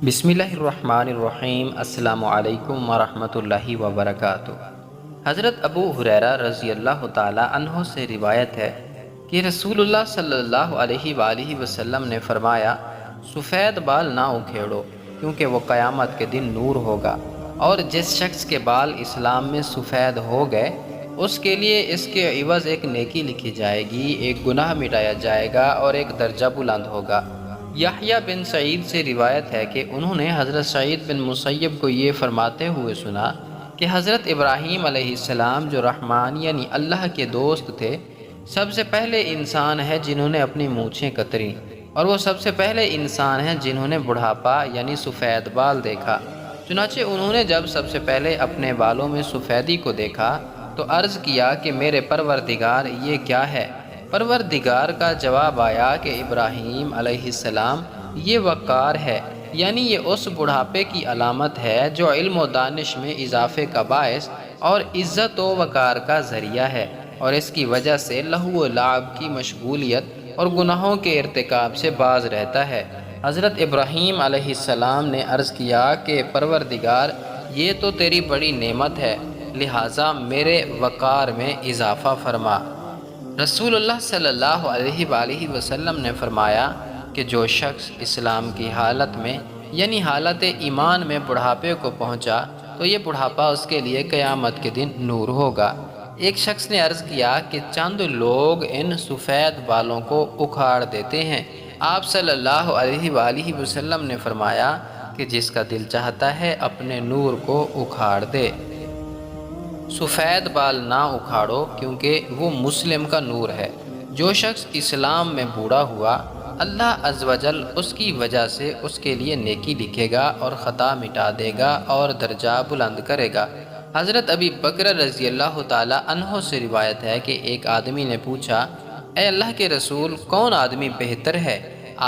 بسم اللہ الرحمن الرحیم۔ السلام علیکم ورحمۃ اللہ وبرکاتہ۔ حضرت ابو ہریرہ رضی اللہ تعالی عنہ سے روایت ہے کہ رسول اللہ صلی اللہ علیہ وآلہ وسلم نے فرمایا، سفید بال نہ اکھیڑو کیونکہ وہ قیامت کے دن نور ہوگا، اور جس شخص کے بال اسلام میں سفید ہو گئے اس کے لیے اس کے عوض ایک نیکی لکھی جائے گی، ایک گناہ مٹایا جائے گا اور ایک درجہ بلند ہوگا۔ یحییٰ بن سعید سے روایت ہے کہ انہوں نے حضرت سعید بن مسیب کو یہ فرماتے ہوئے سنا کہ حضرت ابراہیم علیہ السلام جو رحمان یعنی اللہ کے دوست تھے، سب سے پہلے انسان ہیں جنہوں نے اپنی مونچھیں کتریں، اور وہ سب سے پہلے انسان ہیں جنہوں نے بڑھاپا یعنی سفید بال دیکھا۔ چنانچہ انہوں نے جب سب سے پہلے اپنے بالوں میں سفیدی کو دیکھا تو عرض کیا کہ میرے پروردگار یہ کیا ہے؟ پروردگار کا جواب آیا کہ ابراہیم علیہ السلام یہ وقار ہے، یعنی یہ اس بڑھاپے کی علامت ہے جو علم و دانش میں اضافے کا باعث اور عزت و وقار کا ذریعہ ہے، اور اس کی وجہ سے لہو و لعب کی مشغولیت اور گناہوں کے ارتکاب سے باز رہتا ہے۔ حضرت ابراہیم علیہ السلام نے عرض کیا کہ پروردگار یہ تو تیری بڑی نعمت ہے، لہٰذا میرے وقار میں اضافہ فرما۔ رسول اللہ صلی اللہ علیہ وآلہ وسلم نے فرمایا کہ جو شخص اسلام کی حالت میں یعنی حالت ایمان میں بڑھاپے کو پہنچا تو یہ بڑھاپا اس کے لیے قیامت کے دن نور ہوگا۔ ایک شخص نے عرض کیا کہ چند لوگ ان سفید بالوں کو اکھاڑ دیتے ہیں۔ آپ صلی اللہ علیہ وآلہ وسلم نے فرمایا کہ جس کا دل چاہتا ہے اپنے نور کو اکھاڑ دے۔ سفید بال نہ اکھاڑو کیونکہ وہ مسلم کا نور ہے۔ جو شخص اسلام میں بوڑھا ہوا، اللہ عز و جل اس کی وجہ سے اس کے لیے نیکی لکھے گا اور خطا مٹا دے گا اور درجہ بلند کرے گا۔ حضرت ابی بکر رضی اللہ تعالی عنہ سے روایت ہے کہ ایک آدمی نے پوچھا، اے اللہ کے رسول، کون آدمی بہتر ہے؟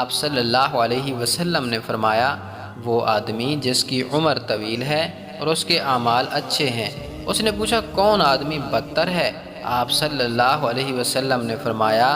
آپ صلی اللہ علیہ وسلم نے فرمایا، وہ آدمی جس کی عمر طویل ہے اور اس کے اعمال اچھے ہیں۔ اس نے پوچھا، کون آدمی بدتر ہے؟ آپ صلی اللہ علیہ وسلم نے فرمایا،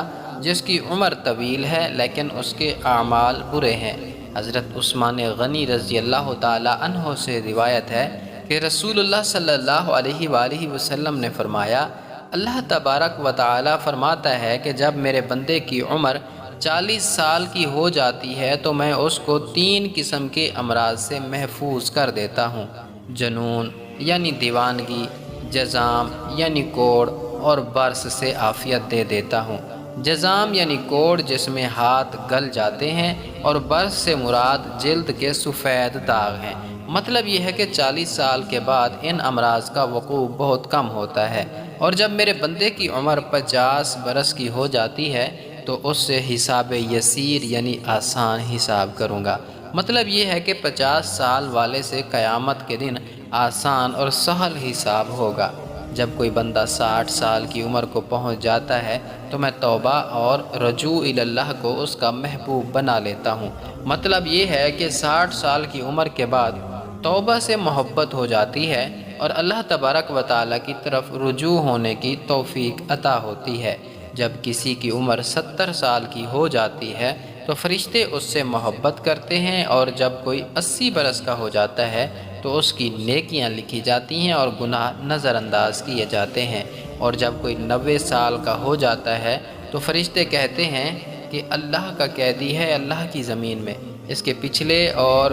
جس کی عمر طویل ہے لیکن اس کے اعمال برے ہیں۔ حضرت عثمان غنی رضی اللہ تعالی عنہ سے روایت ہے کہ رسول اللہ صلی اللہ علیہ وآلہ وسلم نے فرمایا، اللہ تبارک و تعالی فرماتا ہے کہ جب میرے بندے کی عمر 40 سال کی ہو جاتی ہے تو میں اس کو 3 قسم کے امراض سے محفوظ کر دیتا ہوں: جنون یعنی دیوانگی، جزام یعنی کوڑ، اور برس سے عافیت دے دیتا ہوں۔ جزام یعنی کوڑ جس میں ہاتھ گل جاتے ہیں، اور برس سے مراد جلد کے سفید داغ ہیں۔ مطلب یہ ہے کہ 40 سال کے بعد ان امراض کا وقوع بہت کم ہوتا ہے، اور جب میرے بندے کی عمر 50 برس کی ہو جاتی ہے تو اس سے حساب یسیر یعنی آسان حساب کروں گا۔ مطلب یہ ہے کہ 50 سال والے سے قیامت کے دن آسان اور سہل حساب ہوگا۔ جب کوئی بندہ 60 سال کی عمر کو پہنچ جاتا ہے تو میں توبہ اور رجوع اللہ کو اس کا محبوب بنا لیتا ہوں۔ مطلب یہ ہے کہ 60 سال کی عمر کے بعد توبہ سے محبت ہو جاتی ہے اور اللہ تبارک و تعالی کی طرف رجوع ہونے کی توفیق عطا ہوتی ہے۔ جب کسی کی عمر 70 سال کی ہو جاتی ہے تو فرشتے اس سے محبت کرتے ہیں، اور جب کوئی 80 برس کا ہو جاتا ہے تو اس کی نیکیاں لکھی جاتی ہیں اور گناہ نظر انداز کیے جاتے ہیں، اور جب کوئی 90 سال کا ہو جاتا ہے تو فرشتے کہتے ہیں کہ اللہ کا قیدی ہے اللہ کی زمین میں، اس کے پہلے اور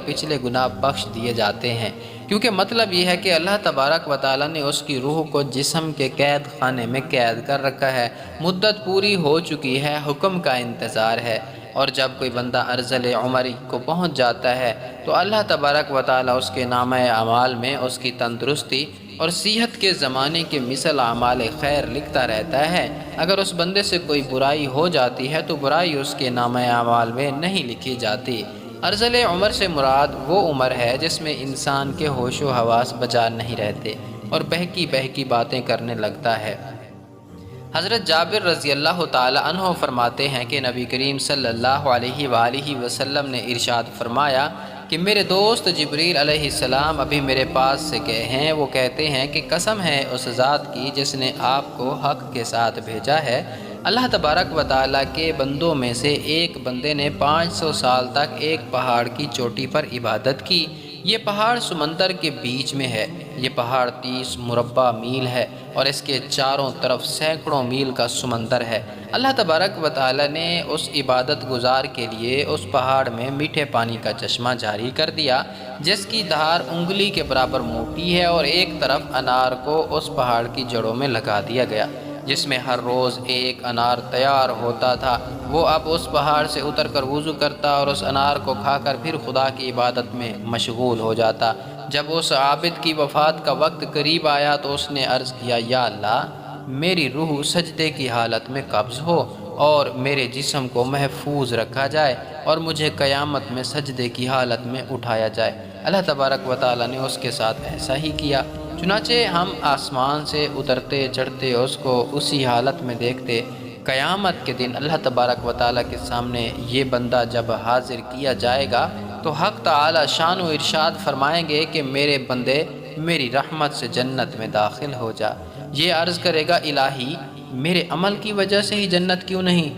پچھلے گناہ بخش دیے جاتے ہیں، کیونکہ مطلب یہ ہے کہ اللہ تبارک و تعالی نے اس کی روح کو جسم کے قید خانے میں قید کر رکھا ہے، مدت پوری ہو چکی ہے، حکم کا انتظار ہے۔ اور جب کوئی بندہ ارذل عمری کو پہنچ جاتا ہے تو اللہ تبارک و تعالی اس کے نامہ اعمال میں اس کی تندرستی اور صحت کے زمانے کے مثل اعمال خیر لکھتا رہتا ہے۔ اگر اس بندے سے کوئی برائی ہو جاتی ہے تو برائی اس کے نامہ اعمال میں نہیں لکھی جاتی۔ ارذل عمر سے مراد وہ عمر ہے جس میں انسان کے ہوش و حواس بجا نہیں رہتے اور بہکی بہکی باتیں کرنے لگتا ہے۔ حضرت جابر رضی اللہ تعالی عنہ فرماتے ہیں کہ نبی کریم صلی اللہ علیہ وآلہ وسلم نے ارشاد فرمایا کہ میرے دوست جبریل علیہ السلام ابھی میرے پاس سے گئے ہیں۔ وہ کہتے ہیں کہ قسم ہے اس ذات کی جس نے آپ کو حق کے ساتھ بھیجا ہے، اللہ تبارک و تعالیٰ کے بندوں میں سے ایک بندے نے 500 سال تک ایک پہاڑ کی چوٹی پر عبادت کی۔ یہ پہاڑ سمندر کے بیچ میں ہے۔ یہ پہاڑ 30 مربع میل ہے اور اس کے چاروں طرف سینکڑوں میل کا سمندر ہے۔ اللہ تبارک و تعالیٰ نے اس عبادت گزار کے لیے اس پہاڑ میں میٹھے پانی کا چشمہ جاری کر دیا، جس کی دھار انگلی کے برابر موٹی ہے، اور ایک طرف انار کو اس پہاڑ کی جڑوں میں لگا دیا گیا، جس میں ہر روز ایک انار تیار ہوتا تھا۔ وہ اب اس پہاڑ سے اتر کر وضو کرتا اور اس انار کو کھا کر پھر خدا کی عبادت میں مشغول ہو جاتا۔ جب اس عابد کی وفات کا وقت قریب آیا تو اس نے عرض کیا، یا اللہ، میری روح سجدے کی حالت میں قبض ہو اور میرے جسم کو محفوظ رکھا جائے اور مجھے قیامت میں سجدے کی حالت میں اٹھایا جائے۔ اللہ تبارک و تعالیٰ نے اس کے ساتھ ایسا ہی کیا۔ چنانچہ ہم آسمان سے اترتے چڑھتے اس کو اسی حالت میں دیکھتے۔ قیامت کے دن اللہ تبارک و تعالیٰ کے سامنے یہ بندہ جب حاضر کیا جائے گا تو حق تعالیٰ شان و ارشاد فرمائیں گے کہ میرے بندے، میری رحمت سے جنت میں داخل ہو جا۔ یہ عرض کرے گا، الہی، میرے عمل کی وجہ سے ہی جنت کیوں نہیں؟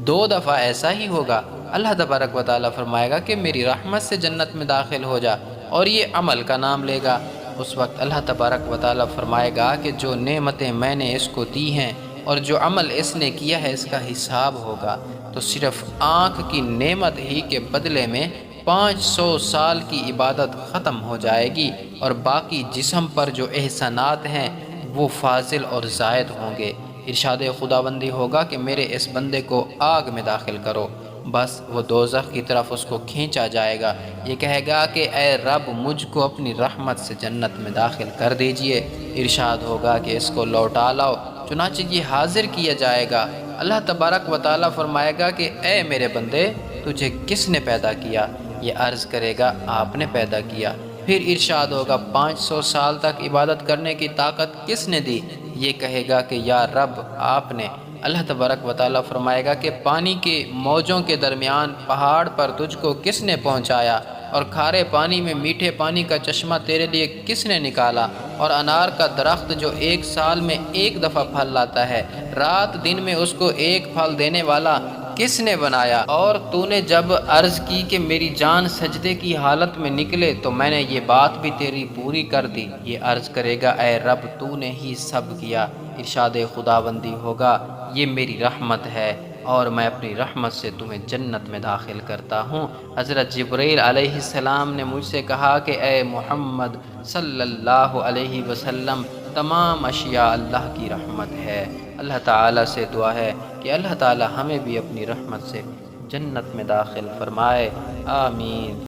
2 دفعہ ایسا ہی ہوگا۔ اللہ تبارک و تعالیٰ فرمائے گا کہ میری رحمت سے جنت میں داخل ہو جا، اور یہ عمل کا نام لے گا۔ اس وقت اللہ تبارک و تعالیٰ فرمائے گا کہ جو نعمتیں میں نے اس کو دی ہیں اور جو عمل اس نے کیا ہے، اس کا حساب ہوگا۔ تو صرف آنکھ کی نعمت ہی کے بدلے میں 500 سال کی عبادت ختم ہو جائے گی، اور باقی جسم پر جو احسانات ہیں وہ فاضل اور زائد ہوں گے۔ ارشاد خداوندی ہوگا کہ میرے اس بندے کو آگ میں داخل کرو۔ بس وہ دوزخ کی طرف اس کو کھینچا جائے گا۔ یہ کہے گا کہ اے رب، مجھ کو اپنی رحمت سے جنت میں داخل کر دیجئے۔ ارشاد ہوگا کہ اس کو لوٹا لاؤ۔ چنانچہ یہ حاضر کیا جائے گا۔ اللہ تبارک و تعالیٰ فرمائے گا کہ اے میرے بندے، تجھے کس نے پیدا کیا؟ یہ عرض کرے گا، آپ نے پیدا کیا۔ پھر ارشاد ہوگا، 500 سال تک عبادت کرنے کی طاقت کس نے دی؟ یہ کہے گا کہ یا رب، آپ نے۔ اللہ تبارک و تعالیٰ فرمائے گا کہ پانی کے موجوں کے درمیان پہاڑ پر تجھ کو کس نے پہنچایا؟ اور کھارے پانی میں میٹھے پانی کا چشمہ تیرے لیے کس نے نکالا؟ اور انار کا درخت جو 1 سال میں 1 دفعہ پھل لاتا ہے، رات دن میں اس کو 1 پھل دینے والا کس نے بنایا؟ اور تو نے جب عرض کی کہ میری جان سجدے کی حالت میں نکلے تو میں نے یہ بات بھی تیری پوری کر دی۔ یہ عرض کرے گا، اے رب، تو نے ہی سب کیا۔ ارشاد خداوندی ہوگا، یہ میری رحمت ہے اور میں اپنی رحمت سے تمہیں جنت میں داخل کرتا ہوں۔ حضرت جبرائیل علیہ السلام نے مجھ سے کہا کہ اے محمد صلی اللہ علیہ وسلم، تمام اشیاء اللہ کی رحمت ہے۔ اللہ تعالیٰ سے دعا ہے کہ اللہ تعالیٰ ہمیں بھی اپنی رحمت سے جنت میں داخل فرمائے۔ آمین۔